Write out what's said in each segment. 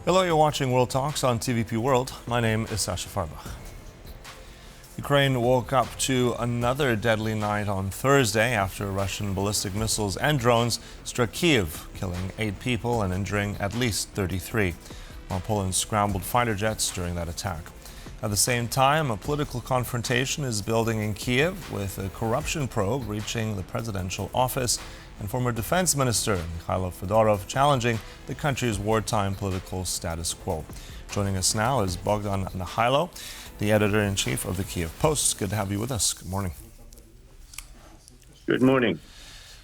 Hello, you're watching World Talks on TVP World. My name is Sasha Farbach. Ukraine woke up to another deadly night on Thursday after Russian ballistic missiles and drones struck Kyiv, killing 8 people and injuring at least 33, while Poland scrambled fighter jets during that attack. At the same time, a political confrontation is building in Kyiv, with a corruption probe reaching the presidential office and former Defense Minister Mykhailo Fedorov challenging the country's wartime political status quo. Joining us now is Bohdan Nahaylo, the Editor-in-Chief of the Kyiv Post. Good to have you with us. Good morning. Good morning.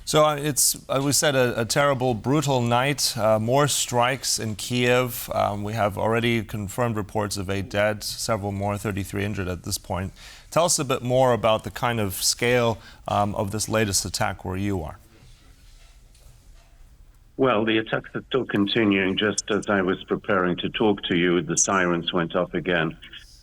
So it's, as we said, a terrible, brutal night. More strikes in Kyiv. We have already confirmed reports of 8 dead, several more, 33 injured at this point. Tell us a bit more about the kind of scale of this latest attack where you are. Well, the attacks are still continuing. Just as I was preparing to talk to you, the sirens went off again.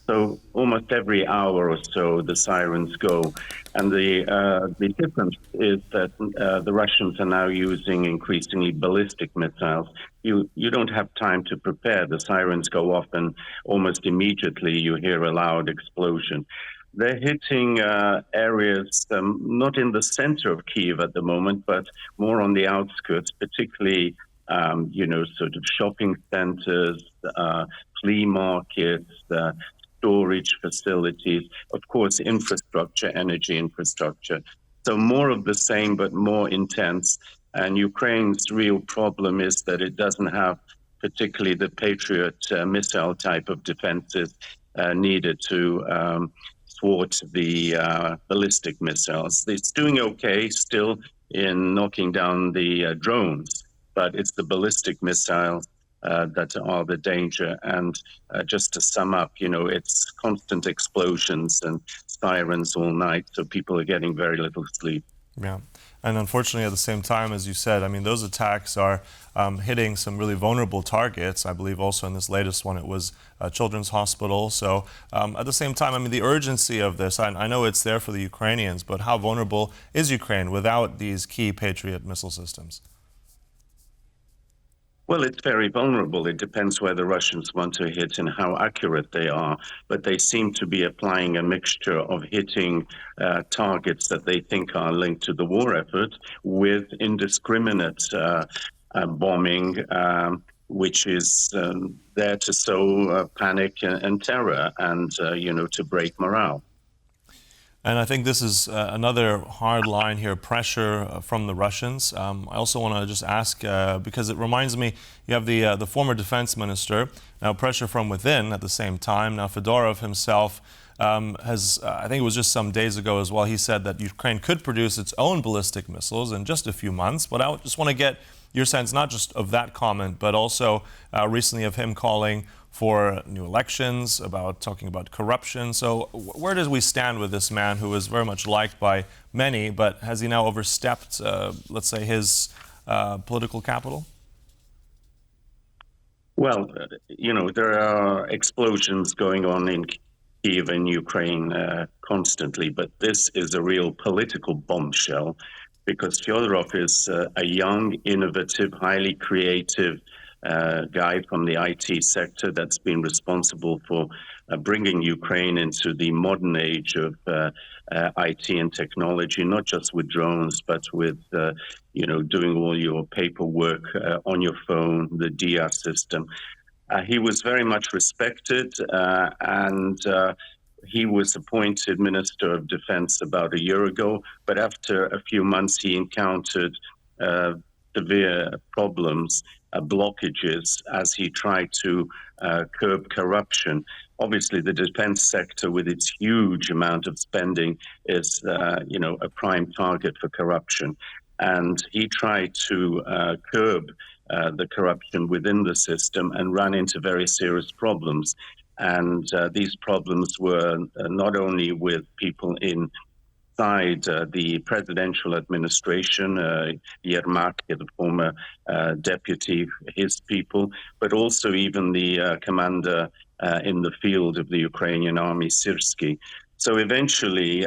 So almost every hour or so, the sirens go. And the difference is that the Russians are now using increasingly ballistic missiles. You don't have time to prepare. The sirens go off and almost immediately you hear a loud explosion. They're hitting areas not in the center of Kyiv at the moment, but more on the outskirts, particularly, sort of shopping centers, flea markets, storage facilities, of course, infrastructure, energy infrastructure. So more of the same, but more intense. And Ukraine's real problem is that it doesn't have particularly the Patriot missile type of defenses needed to thwart the ballistic missiles. It's doing okay still in knocking down the drones, but it's the ballistic missiles that are the danger. And just to sum up, it's constant explosions and sirens all night, so people are getting very little sleep. Yeah. And unfortunately, at the same time, as you said, I mean, those attacks are hitting some really vulnerable targets. I believe also in this latest one, it was a children's hospital. So at the same time, I mean, the urgency of this, I know it's there for the Ukrainians, but how vulnerable is Ukraine without these key Patriot missile systems? Well, it's very vulnerable. It depends where the Russians want to hit and how accurate they are. But they seem to be applying a mixture of hitting targets that they think are linked to the war effort with indiscriminate bombing, which is there to sow panic and terror and, to break morale. And I think this is another hard line here, pressure from the Russians. I also want to just ask, because it reminds me, you have the former defense minister, now pressure from within at the same time. Now Fedorov himself has, I think it was just some days ago as well, he said that Ukraine could produce its own ballistic missiles in just a few months. But I just want to get your sense, not just of that comment, but also recently of him calling for new elections, talking about corruption. So where do we stand with this man who is very much liked by many, but has he now overstepped, let's say, his political capital? Well, there are explosions going on in Kyiv and Ukraine constantly, but this is a real political bombshell because Fedorov is a young, innovative, highly creative guy from the IT sector that's been responsible for bringing Ukraine into the modern age of IT and technology, not just with drones, but with, doing all your paperwork on your phone, the DIA system. He was very much respected and he was appointed Minister of Defense about a year ago, but after a few months he encountered severe problems, blockages as he tried to curb corruption. Obviously, the defense sector, with its huge amount of spending, is a prime target for corruption. And he tried to curb the corruption within the system and ran into very serious problems. And these problems were not only with people inside the presidential administration, Yermak, the former deputy, his people, but also even the commander in the field of the Ukrainian army, Sirensky. So eventually,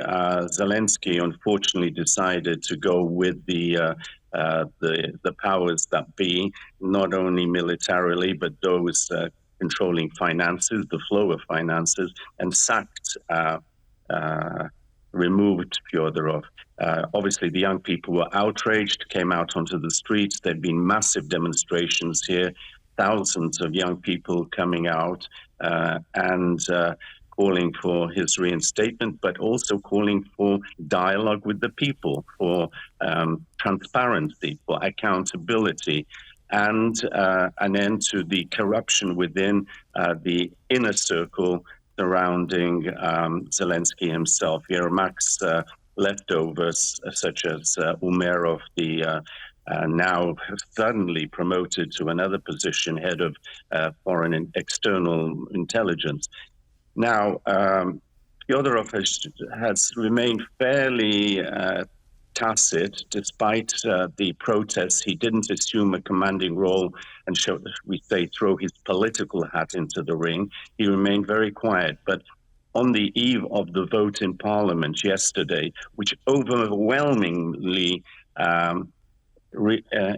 Zelenskyy unfortunately decided to go with the the powers that be, not only militarily, but those controlling finances, the flow of finances, and sacked, removed Fyodorov. Obviously, the young people were outraged, came out onto the streets. There have been massive demonstrations here, thousands of young people coming out and calling for his reinstatement, but also calling for dialogue with the people, for transparency, for accountability, and an end to the corruption within the inner circle surrounding Zelenskyy himself. Yermak's leftovers, such as Umerov, the now suddenly promoted to another position, head of foreign and external intelligence. Now, Fyodorov has remained fairly tacit despite the protests. He didn't assume a commanding role and, throw his political hat into the ring. He remained very quiet. But on the eve of the vote in Parliament yesterday, which overwhelmingly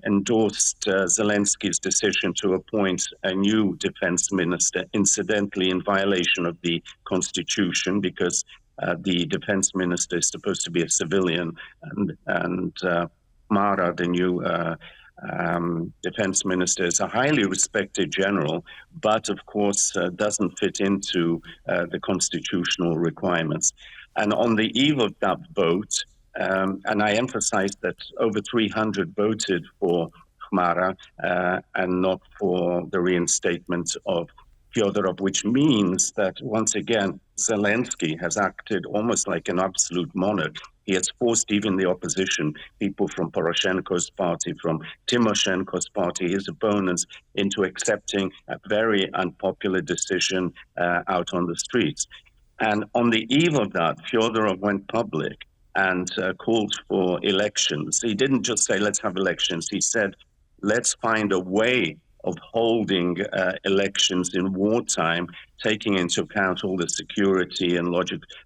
endorsed Zelensky's decision to appoint a new defense minister, incidentally in violation of the constitution, because the defense minister is supposed to be a civilian, and Mara, the new defense minister, is a highly respected general, but of course doesn't fit into the constitutional requirements. And on the eve of that vote, and I emphasize that over 300 voted for Khmara and not for the reinstatement of Fyodorov, which means that, once again, Zelenskyy has acted almost like an absolute monarch. He has forced even the opposition, people from Poroshenko's party, from Tymoshenko's party, his opponents, into accepting a very unpopular decision out on the streets. And on the eve of that, Fyodorov went public and called for elections. He didn't just say, let's have elections. He said, let's find a way of holding elections in wartime, taking into account all the security and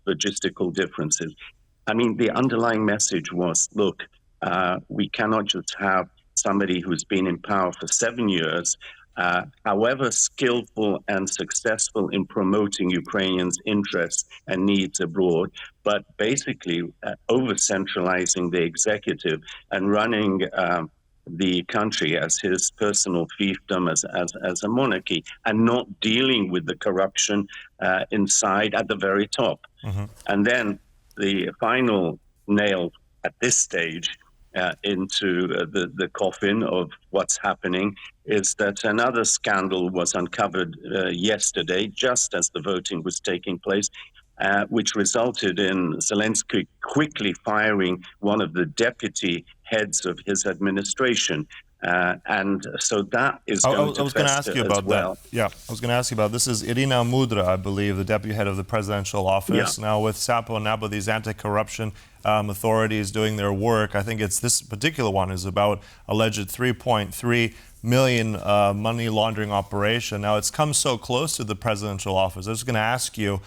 logistical differences. I mean, the underlying message was, look, we cannot just have somebody who's been in power for 7 years, however skillful and successful in promoting Ukrainians' interests and needs abroad, but basically over-centralizing the executive and running the country as his personal fiefdom, as a monarchy, and not dealing with the corruption inside at the very top. Mm-hmm. And then the final nail at this stage into the coffin of what's happening is that another scandal was uncovered yesterday, just as the voting was taking place, which resulted in Zelenskyy quickly firing one of the deputy heads of his administration. And so that is going to fester as well. Yeah, I was going to ask you about this. Is Irina Mudra, I believe, the deputy head of the presidential office. Yeah. Now with SAPO and NAPO, these anti-corruption authorities doing their work, I think it's this particular one is about alleged 3.3 million money laundering operation. Now it's come so close to the presidential office. I was going to ask you,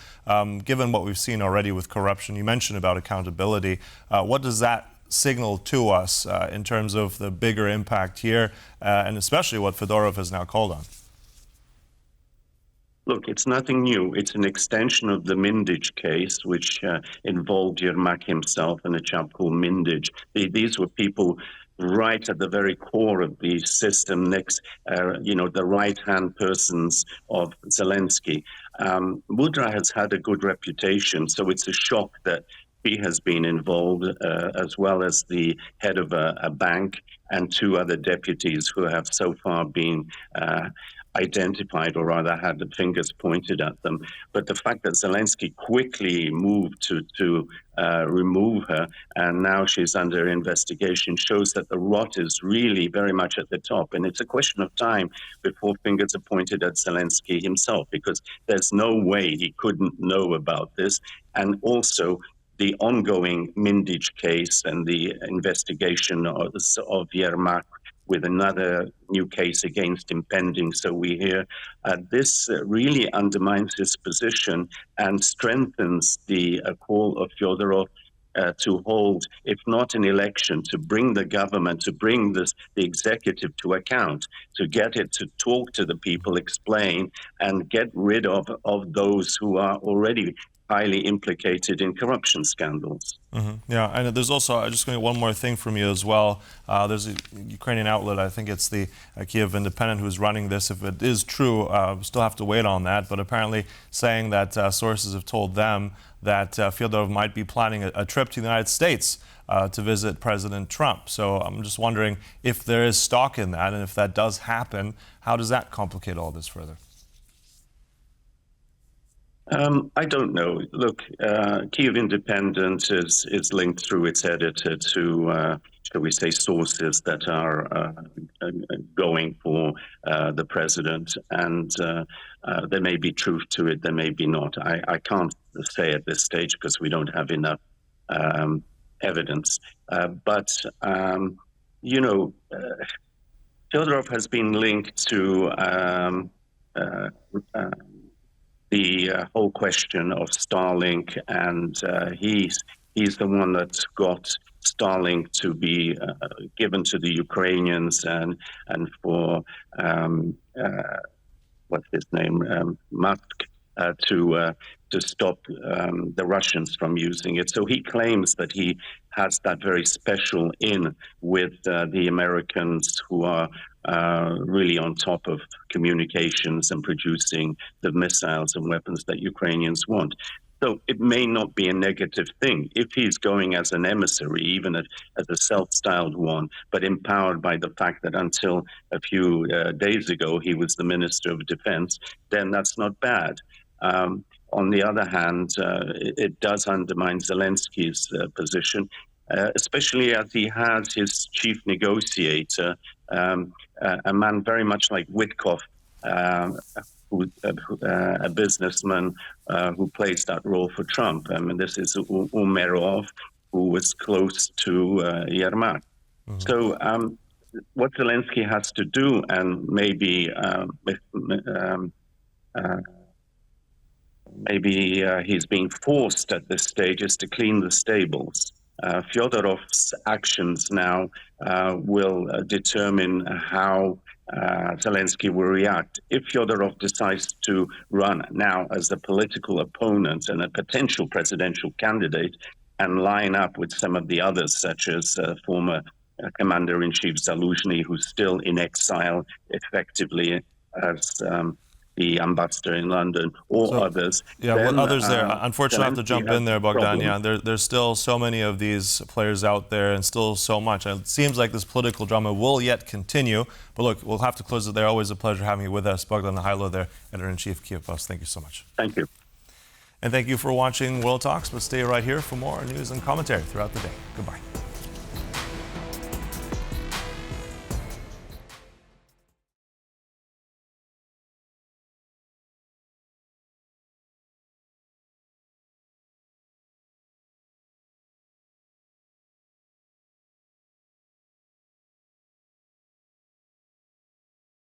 given what we've seen already with corruption, you mentioned about accountability, what does that signal to us in terms of the bigger impact here, and especially what Fedorov has now called on? Look, it's nothing new. It's an extension of the Mindich case, which involved Yermak himself and a chap called Mindich. These were people right at the very core of the system, next, the right-hand persons of Zelenskyy. Mudra has had a good reputation, so it's a shock that he has been involved, as well as the head of a bank and 2 other deputies who have so far been identified, or rather had the fingers pointed at them. But the fact that Zelenskyy quickly moved to remove her, and now she's under investigation, shows that the rot is really very much at the top. And it's a question of time before fingers are pointed at Zelenskyy himself, because there's no way he couldn't know about this. And also, the ongoing Mindich case and the investigation of Yermak, with another new case against him pending, so we hear, this really undermines his position and strengthens the call of Fyodorov to hold, if not an election, to bring the government, to bring the executive to account, to get it to talk to the people, explain, and get rid of those who are already highly implicated in corruption scandals. Yeah, and there's also, I'm just going to get one more thing from you as well. There's a Ukrainian outlet, I think it's the Kyiv Independent, who's running this. If it is true, we still have to wait on that, but apparently saying that sources have told them that Fedorov might be planning a trip to the United States to visit President Trump. So I'm just wondering if there is stock in that, and if that does happen, how does that complicate all this further? I don't know. Look, Kyiv Independent is linked through its editor to, shall we say, sources that are going for the president, and there may be truth to it, there may be not. I can't say at this stage because we don't have enough evidence. But you know, Fedorov has been linked to the whole question of Starlink, and he's the one that's got Starlink to be given to the Ukrainians, and for what's his name, Musk, to stop the Russians from using it. So he claims that he has that very special in with the Americans, who are really on top of communications and producing the missiles and weapons that Ukrainians want. So it may not be a negative thing if he's going as an emissary, even as a self-styled one, but empowered by the fact that until a few days ago he was the Minister of Defense, then that's not bad. On the other hand, it does undermine Zelenskyy's position, especially as he has his chief negotiator, a man very much like Witkoff, who's a businessman who plays that role for Trump. I mean, this is Umerov, who was close to Yermak. So what Zelenskyy has to do, and maybe he's being forced at this stage, is to clean the stables. Fedorov's actions now will determine how Zelenskyy will react. If Fedorov decides to run now as a political opponent and a potential presidential candidate, and line up with some of the others, such as former Commander-in-Chief Zaluzhny, who's still in exile effectively as the ambassador in London, or others. Yeah, then, others there. Unfortunately, I have to jump in there, Bohdan. Yeah, there's still so many of these players out there, and still so much. It seems like this political drama will yet continue. But look, we'll have to close it there. Always a pleasure having you with us. Bohdan Nahaylo there, Editor-in-Chief of Kyiv Post. Thank you so much. Thank you. And thank you for watching World Talks, but stay right here for more news and commentary throughout the day. Goodbye.